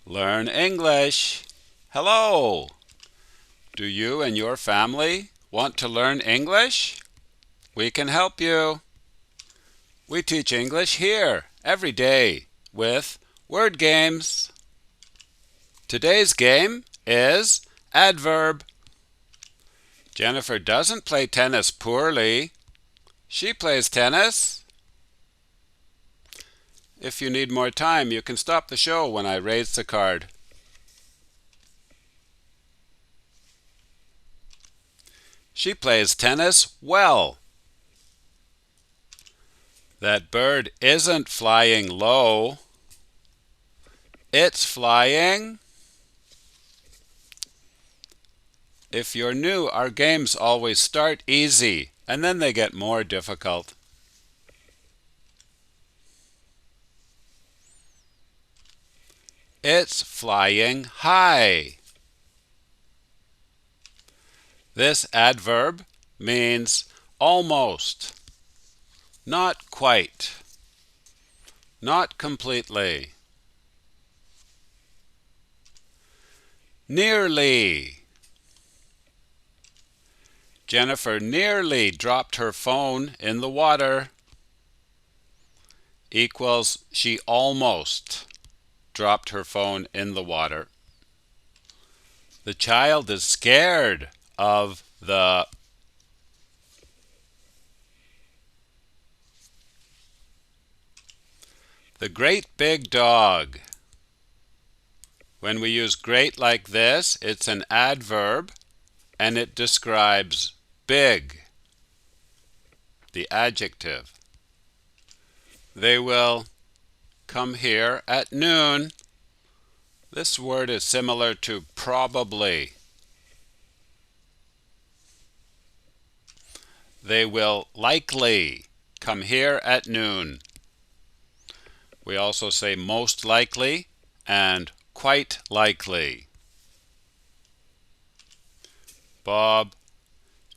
Learn English. Hello! Do you and your family want to learn English? We can help you. We teach English here every day with word games. Today's game is adverb. Jennifer doesn't play tennis poorly. She plays tennis. If you need more time, you can stop the show when I raise the card. She plays tennis well. That bird isn't flying low. It's flying. If you're new, our games always start easy, and then they get more difficult. It's flying high. This adverb means almost, not quite, not completely, nearly. Jennifer nearly dropped her phone in the water equals she almost dropped her phone in the water. The child is scared of the great big dog. When we use great like this, it's an adverb and it describes big, the adjective. They will come here at noon. This word is similar to probably. They will likely come here at noon. We also say most likely and quite likely. Bob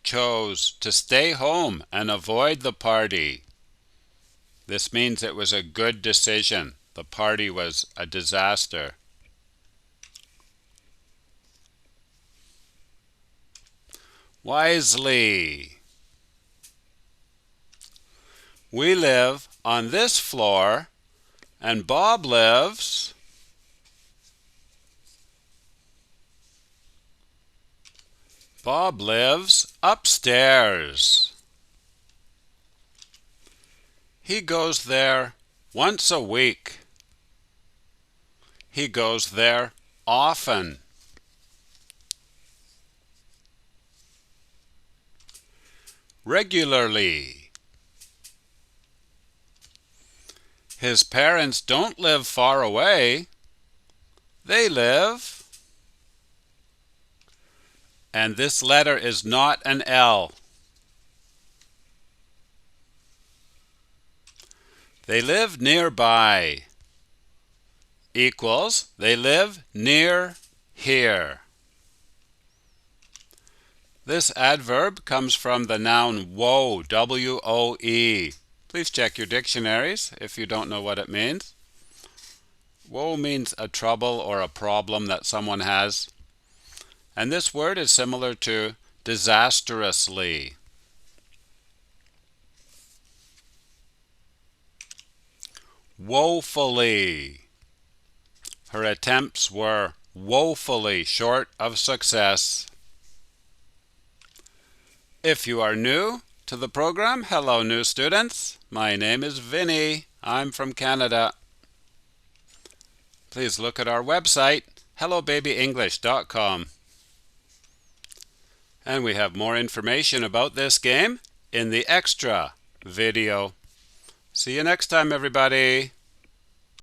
chose to stay home and avoid the party. This means it was a good decision. The party was a disaster. Wisely. We live on this floor, and Bob lives upstairs. He goes there once a week. He goes there often. Regularly. His parents don't live far away. They live. And this letter is not an L. They live nearby equals they live near here. This adverb comes from the noun woe, W-O-E. Please check your dictionaries if you don't know what it means. Woe means a trouble or a problem that someone has. And this word is similar to disastrously. Woefully. Her attempts were woefully short of success. If you are new to the program, hello new students. My name is Vinny. I'm from Canada. Please look at our website, hellobabyenglish.com. And we have more information about this game in the extra video. See you next time, everybody.